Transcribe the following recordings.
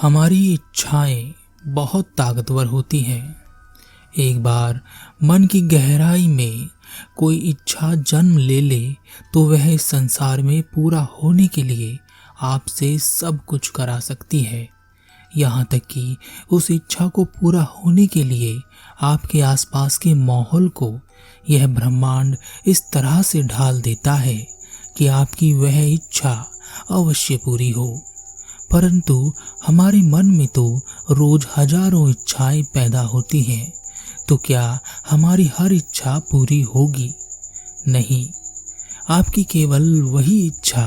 हमारी इच्छाएं बहुत ताकतवर होती हैं। एक बार मन की गहराई में कोई इच्छा जन्म ले ले तो वह इस संसार में पूरा होने के लिए आपसे सब कुछ करा सकती है। यहाँ तक कि उस इच्छा को पूरा होने के लिए आपके आसपास के माहौल को यह ब्रह्मांड इस तरह से ढाल देता है कि आपकी वह इच्छा अवश्य पूरी हो। परंतु हमारे मन में तो रोज हजारों इच्छाएं पैदा होती हैं, तो क्या हमारी हर इच्छा पूरी होगी? नहीं, आपकी केवल वही इच्छा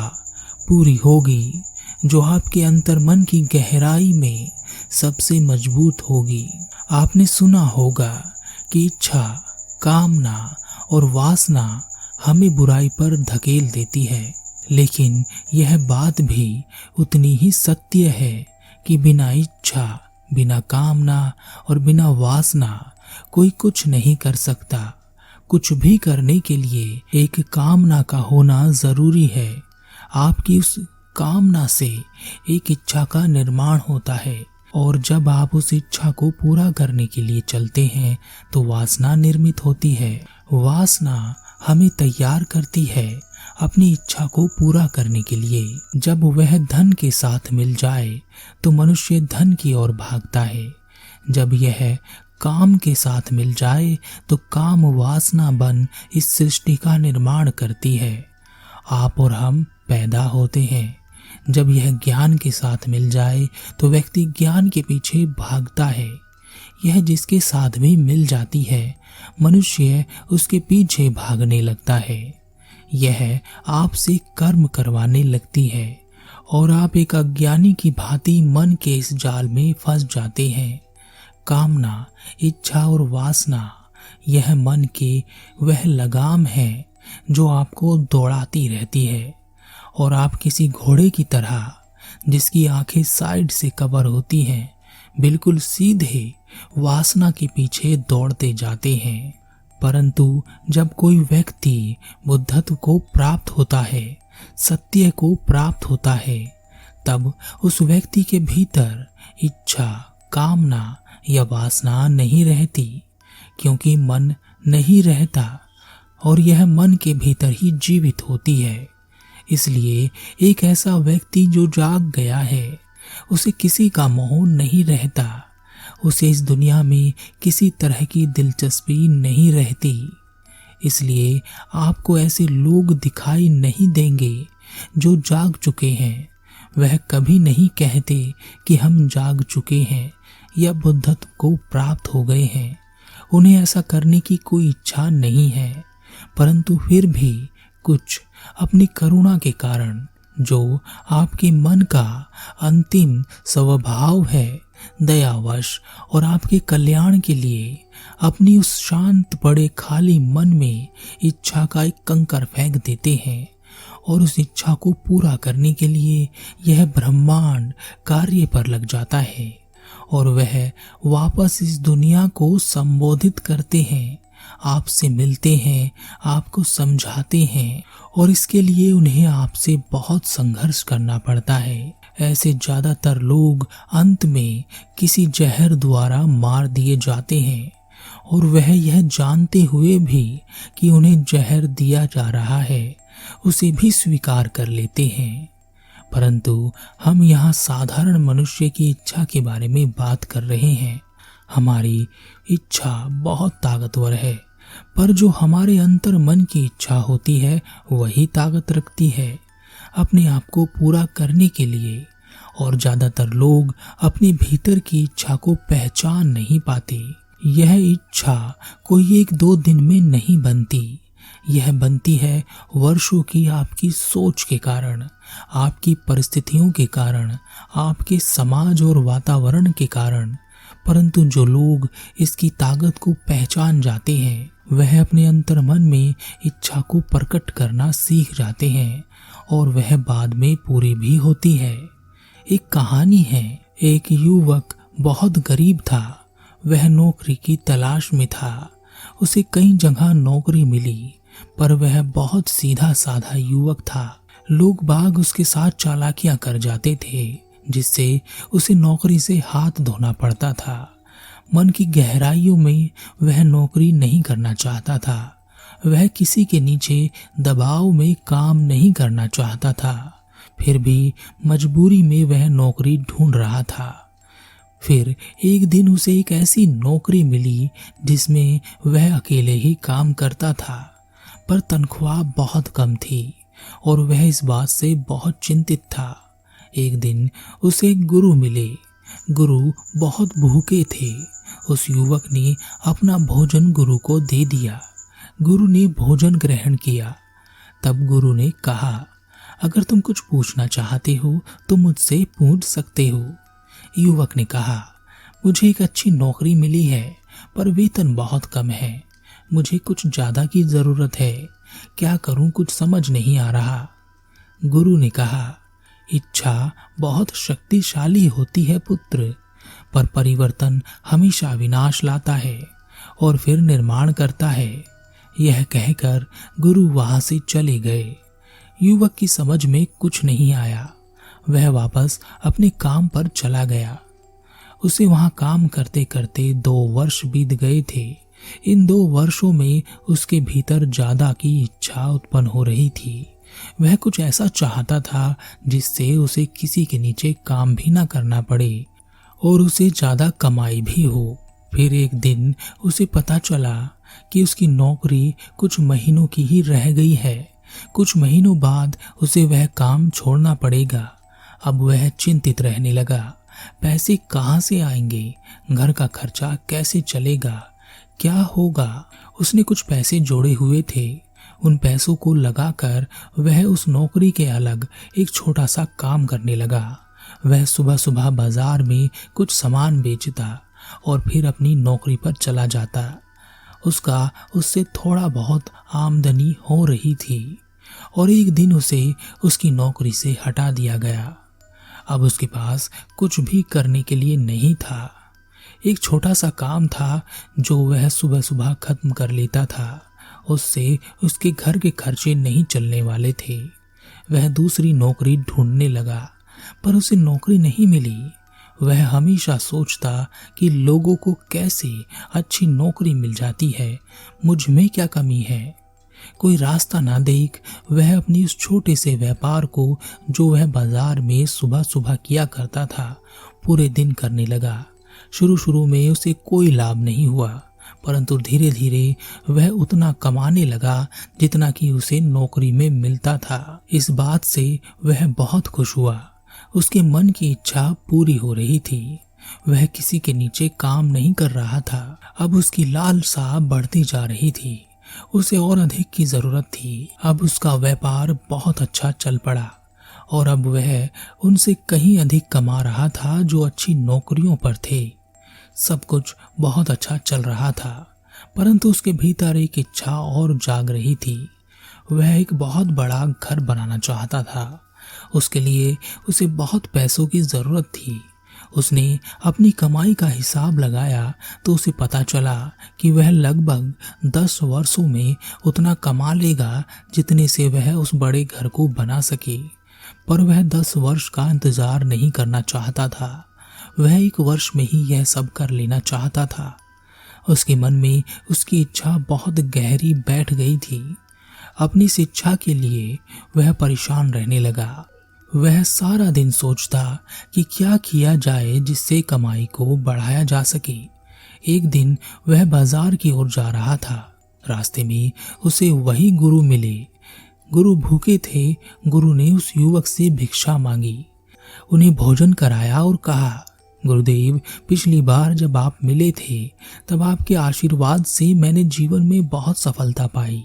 पूरी होगी जो आपके अंतर्मन की गहराई में सबसे मजबूत होगी। आपने सुना होगा कि इच्छा, कामना और वासना हमें बुराई पर धकेल देती है, लेकिन यह बात भी उतनी ही सत्य है कि बिना इच्छा, बिना कामना और बिना वासना कोई कुछ नहीं कर सकता। कुछ भी करने के लिए एक कामना का होना जरूरी है। आपकी उस कामना से एक इच्छा का निर्माण होता है, और जब आप उस इच्छा को पूरा करने के लिए चलते हैं तो वासना निर्मित होती है। वासना हमें तैयार करती है अपनी इच्छा को पूरा करने के लिए। जब वह धन के साथ मिल जाए तो मनुष्य धन की ओर भागता है। जब यह काम के साथ मिल जाए तो काम वासना बन इस सृष्टि का निर्माण करती है। आप और हम पैदा होते हैं। जब यह ज्ञान के साथ मिल जाए तो व्यक्ति ज्ञान के पीछे भागता है। यह जिसके साथ भी मिल जाती है, मनुष्य उसके पीछे भागने लगता है। यह आपसे कर्म करवाने लगती है और आप एक अज्ञानी की भांति मन के इस जाल में फंस जाते हैं। कामना, इच्छा और वासना यह मन के वह लगाम है जो आपको दौड़ाती रहती है, और आप किसी घोड़े की तरह जिसकी आंखें साइड से कवर होती हैं, बिल्कुल सीधे वासना के पीछे दौड़ते जाते हैं। परंतु जब कोई व्यक्ति बुद्धत्व को प्राप्त होता है, सत्य को प्राप्त होता है, तब उस व्यक्ति के भीतर इच्छा, कामना या वासना नहीं रहती, क्योंकि मन नहीं रहता और यह मन के भीतर ही जीवित होती है। इसलिए एक ऐसा व्यक्ति जो जाग गया है, उसे किसी का मोह नहीं रहता, उसे इस दुनिया में किसी तरह की दिलचस्पी नहीं रहती। इसलिए आपको ऐसे लोग दिखाई नहीं देंगे जो जाग चुके हैं। वह कभी नहीं कहते कि हम जाग चुके हैं या बुद्धत्व को प्राप्त हो गए हैं। उन्हें ऐसा करने की कोई इच्छा नहीं है, परंतु फिर भी कुछ अपनी करुणा के कारण, जो आपके मन का अंतिम स्वभाव है, दयावश और आपके कल्याण के लिए अपनी उस शांत पड़े खाली मन में इच्छा का एक कंकर फेंक देते हैं, और उस इच्छा को पूरा करने के लिए यह ब्रह्मांड कार्य पर लग जाता है, और वह वापस इस दुनिया को संबोधित करते हैं, आपसे मिलते हैं, आपको समझाते हैं, और इसके लिए उन्हें आपसे बहुत संघर्ष करना पड़ता है। ऐसे ज्यादातर लोग अंत में किसी जहर द्वारा मार दिए जाते हैं, और वह यह जानते हुए भी कि उन्हें जहर दिया जा रहा है, उसे भी स्वीकार कर लेते हैं। परंतु हम यहाँ साधारण मनुष्य की इच्छा के बारे में बात कर रहे हैं। हमारी इच्छा बहुत ताकतवर है, पर जो हमारे अंतर मन की इच्छा होती है वही ताकत रखती है अपने आप को पूरा करने के लिए। और ज्यादातर लोग अपने भीतर की इच्छा को पहचान नहीं पाते। यह इच्छा कोई 1-2 दिन में नहीं बनती, यह बनती है वर्षों की आपकी सोच के कारण, आपकी परिस्थितियों के कारण, आपके समाज और वातावरण के कारण। परंतु जो लोग इसकी ताकत को पहचान जाते हैं, वह अपने अंतर्मन में इच्छा को प्रकट करना सीख जाते हैं, और वह बाद में पूरी भी होती है। एक कहानी है, एक युवक बहुत गरीब था। वह नौकरी की तलाश में था। उसे कई जगह नौकरी मिली, पर वह बहुत सीधा साधा युवक था। लोग बाग उसके साथ चालाकियां कर जाते थे, जिससे उसे नौकरी से हाथ धोना पड़ता था। मन की गहराइयों में वह नौकरी नहीं करना चाहता था। वह किसी के नीचे दबाव में काम नहीं करना चाहता था। फिर भी मजबूरी में वह नौकरी ढूंढ रहा था। फिर एक दिन उसे एक ऐसी नौकरी मिली जिसमें वह अकेले ही काम करता था, पर तनख्वाह बहुत कम थी और वह इस बात से बहुत चिंतित था। एक दिन उसे एक गुरु मिले। गुरु बहुत भूखे थे। उस युवक ने अपना भोजन गुरु को दे दिया। गुरु ने भोजन ग्रहण किया। तब गुरु ने कहा, अगर तुम कुछ पूछना चाहते हो तो मुझसे पूछ सकते हो। युवक ने कहा, मुझे एक अच्छी नौकरी मिली है, पर वेतन बहुत कम है। मुझे कुछ ज्यादा की जरूरत है। क्या करूं, कुछ समझ नहीं आ रहा। गुरु ने कहा, इच्छा बहुत शक्तिशाली होती है पुत्र, पर परिवर्तन हमेशा विनाश लाता है और फिर निर्माण करता है। यह कहकर गुरु वहां से चले गए। युवक की समझ में कुछ नहीं आया। वह वापस अपने काम पर चला गया। उसे वहां काम करते करते 2 वर्ष बीत गए थे। इन 2 वर्षों में उसके भीतर ज्यादा की इच्छा उत्पन्न हो रही थी। वह कुछ ऐसा चाहता था जिससे उसे किसी के नीचे काम भी ना करना पड़े और उसे ज्यादा कमाई भी हो। फिर एक दिन उसे पता चला कि उसकी नौकरी कुछ महीनों की ही रह गई है। कुछ महीनों बाद उसे वह काम छोड़ना पड़ेगा। अब वह चिंतित रहने लगा। पैसे कहाँ से आएंगे? घर का खर्चा कैसे चलेगा? क्या होगा? उसने कुछ पैसे जोड़े हुए थे। उन पैसों को लगाकर वह उस नौकरी के अलग एक छोटा सा काम करने लगा। वह सुबह सुबह बाजार में कुछ सामान बेचता और फिर अपनी नौकरी पर चला जाता। उसका उससे थोड़ा बहुत आमदनी हो रही थी और एक दिन उसे उसकी नौकरी से हटा दिया गया। अब उसके पास कुछ भी करने के लिए नहीं था। एक छोटा सा काम था जो वह सुबह सुबह खत्म कर लेता था। उससे उसके घर के खर्चे नहीं चलने वाले थे। वह दूसरी नौकरी ढूंढने लगा, पर उसे नौकरी नहीं मिली। वह हमेशा सोचता कि लोगों को कैसे अच्छी नौकरी मिल जाती है, मुझ में क्या कमी है। कोई रास्ता ना देख वह अपनी उस छोटे से व्यापार को, जो वह बाजार में सुबह सुबह किया करता था, पूरे दिन करने लगा। शुरू में उसे कोई लाभ नहीं हुआ, परंतु धीरे धीरे वह उतना कमाने लगा जितना कि उसे नौकरी में मिलता था। इस बात से वह बहुत खुश हुआ। उसके मन की इच्छा पूरी हो रही थी। वह किसी के नीचे काम नहीं कर रहा था। अब उसकी लालसा बढ़ती जा रही थी। उसे और अधिक की जरूरत थी। अब उसका व्यापार बहुत अच्छा चल पड़ा और अब वह उनसे कहीं अधिक कमा रहा था जो अच्छी नौकरियों पर थे। सब कुछ बहुत अच्छा चल रहा था, परंतु उसके भीतर एक इच्छा और जाग रही थी। वह एक बहुत बड़ा घर बनाना चाहता था। उसके लिए उसे बहुत पैसों की जरूरत थी। उसने अपनी कमाई का हिसाब लगाया तो उसे पता चला कि वह लगभग 10 वर्षों में उतना कमा लेगा जितने से वह उस बड़े घर को बना सके। पर वह 10 वर्ष का इंतजार नहीं करना चाहता था। वह 1 वर्ष में ही यह सब कर लेना चाहता था। उसके मन में उसकी इच्छा बहुत गहरी बैठ गई थी। अपनी इस इच्छा के लिए वह परेशान रहने लगा। वह सारा दिन सोचता कि क्या किया जाए जिससे कमाई को बढ़ाया जा सके। एक दिन वह बाजार की ओर जा रहा था। रास्ते में उसे वही गुरु मिले। गुरु भूखे थे। गुरु ने उस युवक से भिक्षा मांगी, उन्हें भोजन कराया और कहा, गुरुदेव, पिछली बार जब आप मिले थे तब आपके आशीर्वाद से मैंने जीवन में बहुत सफलता पाई।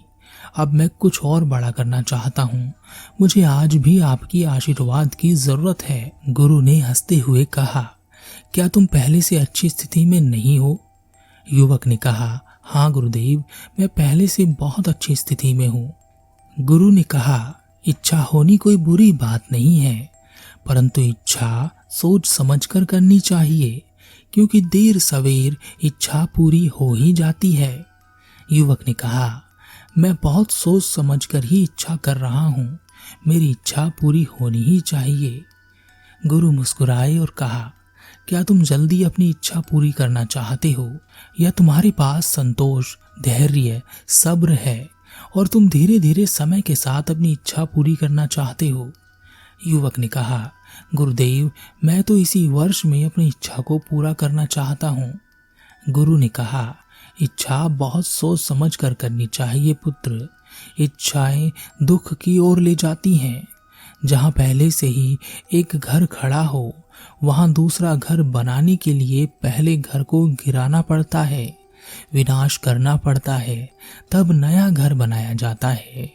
अब मैं कुछ और बड़ा करना चाहता हूँ। मुझे आज भी आपकी आशीर्वाद की जरूरत है। गुरु ने हंसते हुए कहा, क्या तुम पहले से अच्छी स्थिति में नहीं हो? युवक ने कहा, हाँ गुरुदेव, मैं पहले से बहुत अच्छी स्थिति में हूँ। गुरु ने कहा, इच्छा होनी कोई बुरी बात नहीं है, परंतु इच्छा सोच समझकर करनी चाहिए, क्योंकि देर सवेर इच्छा पूरी हो ही जाती है। युवक ने कहा, मैं बहुत सोच समझकर ही इच्छा कर रहा हूँ। मेरी इच्छा पूरी होनी ही चाहिए। गुरु मुस्कुराए और कहा, क्या तुम जल्दी अपनी इच्छा पूरी करना चाहते हो, या तुम्हारे पास संतोष, धैर्य, सब्र है और तुम धीरे धीरे समय के साथ अपनी इच्छा पूरी करना चाहते हो? युवक ने कहा, गुरुदेव, मैं तो इसी वर्ष में अपनी इच्छा को पूरा करना चाहता हूँ। गुरु ने कहा, इच्छा बहुत सोच समझ कर करनी चाहिए पुत्र। इच्छाएं दुख की ओर ले जाती हैं। जहाँ पहले से ही एक घर खड़ा हो, वहाँ दूसरा घर बनाने के लिए पहले घर को गिराना पड़ता है, विनाश करना पड़ता है, तब नया घर बनाया जाता है।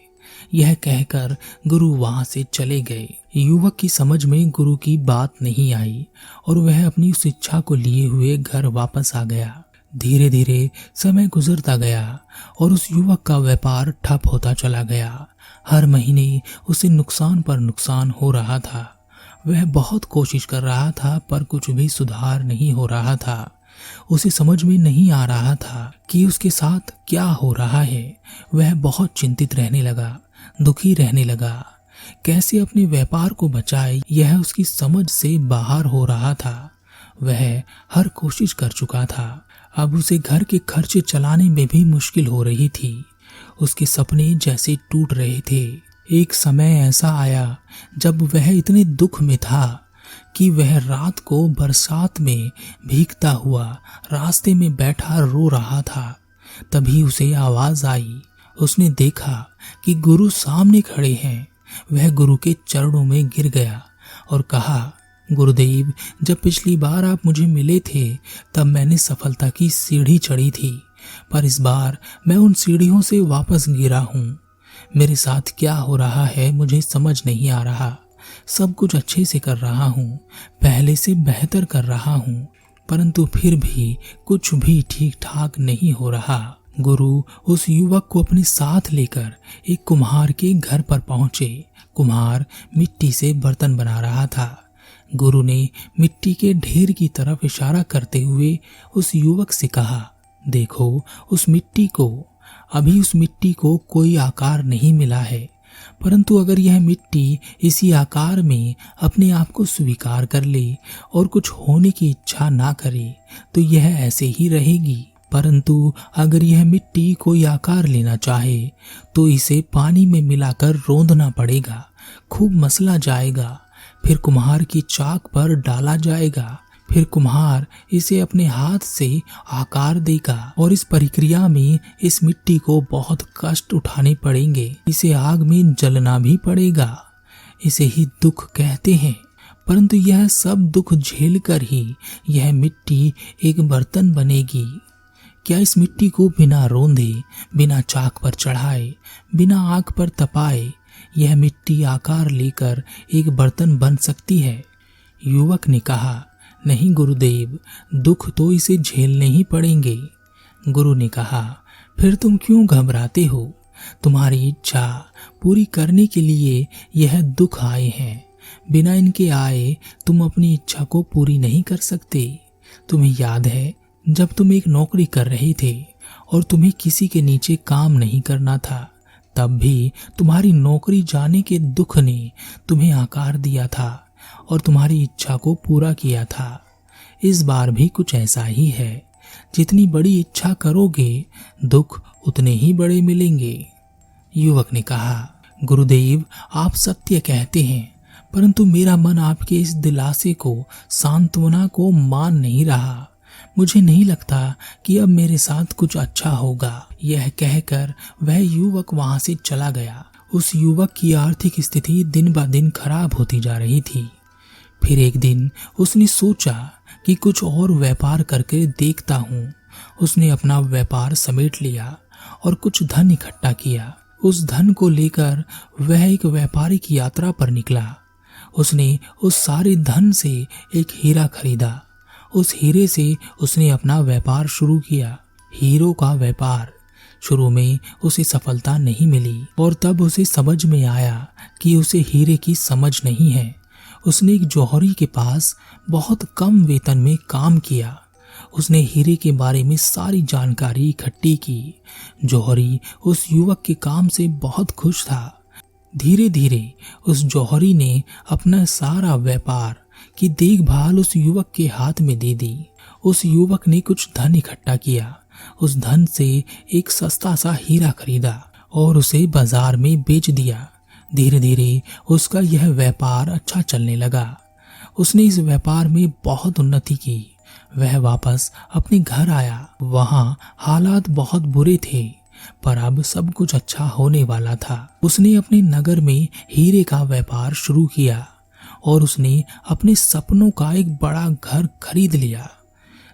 यह कहकर गुरु वहां से चले गए। युवक की समझ में गुरु की बात नहीं आई और वह अपनी उस इच्छा को लिए हुए घर वापस आ गया। धीरे धीरे समय गुजरता गया और उस युवक का व्यापार ठप होता चला गया। हर महीने उसे नुकसान पर नुकसान हो रहा था। वह बहुत कोशिश कर रहा था पर कुछ भी सुधार नहीं हो रहा था। उसे समझ में नहीं आ रहा था कि उसके साथ क्या हो रहा है। वह बहुत चिंतित रहने लगा, दुखी रहने लगा। कैसे अपने व्यापार को बचाए, यह उसकी समझ से बाहर हो रहा था। वह हर कोशिश कर चुका था। अब उसे घर के खर्चे चलाने में भी मुश्किल हो रही थी। उसके सपने जैसे टूट रहे थे। एक समय ऐसा आया जब वह इतने दुख में था कि वह रात को बरसात में भीगता हुआ रास्ते में बैठा रो रहा था। तभी उसे आवाज आई। उसने देखा कि गुरु सामने खड़े हैं। वह गुरु के चरणों में गिर गया और कहा, गुरुदेव, जब पिछली बार आप मुझे मिले थे तब मैंने सफलता की सीढ़ी चढ़ी थी, पर इस बार मैं उन सीढ़ियों से वापस गिरा हूँ। मेरे साथ क्या हो रहा है मुझे समझ नहीं आ रहा। सब कुछ अच्छे से कर रहा हूँ, पहले से बेहतर कर रहा हूँ, परंतु फिर भी कुछ भी ठीक ठाक नहीं हो रहा। गुरु उस युवक को अपने साथ लेकर एक कुम्हार के घर पर पहुंचे। कुम्हार मिट्टी से बर्तन बना रहा था। गुरु ने मिट्टी के ढेर की तरफ इशारा करते हुए उस युवक से कहा, देखो उस मिट्टी को। अभी उस मिट्टी को कोई आकार नहीं मिला है, परंतु अगर यह मिट्टी इसी आकार में अपने आप को स्वीकार कर ले और कुछ होने की इच्छा ना करे तो यह ऐसे ही रहेगी। परंतु अगर यह मिट्टी कोई आकार लेना चाहे तो इसे पानी में मिलाकर रोंदना पड़ेगा, खूब मसला जाएगा, फिर कुम्हार की चाक पर डाला जाएगा, फिर कुम्हार इसे अपने हाथ से आकार देगा और इस प्रक्रिया में इस मिट्टी को बहुत कष्ट उठाने पड़ेंगे। इसे आग में जलना भी पड़ेगा। इसे ही दुख कहते हैं। परंतु यह सब दुख झेलकर ही यह मिट्टी एक बर्तन बनेगी। क्या इस मिट्टी को बिना रोंदे, बिना चाक पर चढ़ाए, बिना आग पर तपाए यह मिट्टी आकार लेकर एक बर्तन बन सकती है? युवक ने कहा, नहीं गुरुदेव, दुख तो इसे झेलने ही पड़ेंगे। गुरु ने कहा, फिर तुम क्यों घबराते हो? तुम्हारी इच्छा पूरी करने के लिए यह दुख आए हैं। बिना इनके आए तुम अपनी इच्छा को पूरी नहीं कर सकते। तुम्हें याद है जब तुम एक नौकरी कर रहे थे और तुम्हें किसी के नीचे काम नहीं करना था, तब भी तुम्हारी नौकरी जाने के दुख ने तुम्हें आकार दिया था और तुम्हारी इच्छा को पूरा किया था। इस बार भी कुछ ऐसा ही है। जितनी बड़ी इच्छा करोगे दुख उतने ही बड़े मिलेंगे। युवक ने कहा, गुरुदेव, आप सत्य कहते हैं, परंतु मेरा मन आपके इस दिलासे को, सांत्वना को मान नहीं रहा। मुझे नहीं लगता कि अब मेरे साथ कुछ अच्छा होगा। यह कहकर वह युवक वहां से चला गया। उस युवक की आर्थिक स्थिति दिन ब दिन खराब होती जा रही थी। फिर एक दिन उसने सोचा कि कुछ और व्यापार करके देखता हूँ। उसने अपना व्यापार समेट लिया और कुछ धन इकट्ठा किया। उस धन को लेकर वह एक व्यापारिक यात्रा पर निकला। उसने उस सारे धन से एक हीरा खरीदा। उस हीरे से उसने अपना व्यापार शुरू किया। हीरों का व्यापार। शुरू में उसे सफलता नहीं मिली और तब उसे समझ में आया कि उसे हीरे की समझ नहीं है। उसने एक जौहरी के पास बहुत कम वेतन में काम किया। उसने हीरे के बारे में सारी जानकारी इकट्ठी की। जौहरी उस युवक के काम से बहुत खुश था। धीरे धीरे उस जौहरी ने अपना सारा व्यापार की देखभाल उस युवक के हाथ में दे दी। उस युवक ने कुछ धन इकट्ठा किया। उस धन से एक सस्ता सा हीरा खरीदा और उसे बाजार में बेच दिया। धीरे धीरे उसका यह व्यापार अच्छा चलने लगा। उसने इस व्यापार में बहुत उन्नति की। वह वापस अपने घर आया। वहां हालात बहुत बुरे थे, पर अब सब कुछ अच्छा होने वाला था। उसने अपने नगर में हीरे का व्यापार शुरू किया और उसने अपने सपनों का एक बड़ा घर खरीद लिया।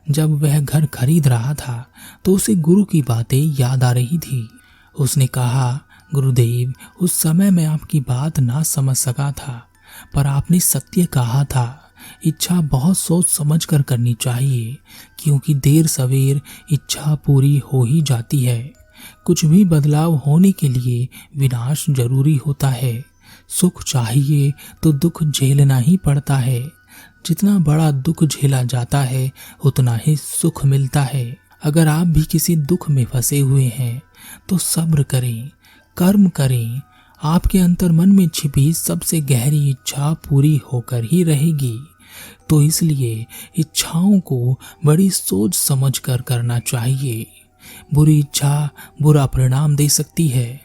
जब वह घर खरीद रहा था तो उसे गुरु की बातें याद आ रही थी। उसने कहा, गुरुदेव, उस समय मैं आपकी बात ना समझ सका था, पर आपने सत्य कहा था। इच्छा बहुत सोच समझ कर करनी चाहिए, क्योंकि देर सवेर इच्छा पूरी हो ही जाती है। कुछ भी बदलाव होने के लिए विनाश जरूरी होता है। सुख चाहिए तो दुख झेलना ही पड़ता है। जितना बड़ा दुख झेला जाता है उतना ही सुख मिलता है। अगर आप भी किसी दुख में फंसे हुए हैं तो सब्र करें, कर्म करें। आपके अंतर्मन में छिपी सबसे गहरी इच्छा पूरी होकर ही रहेगी। तो इसलिए इच्छाओं को बड़ी सोच समझ कर करना चाहिए। बुरी इच्छा बुरा परिणाम दे सकती है।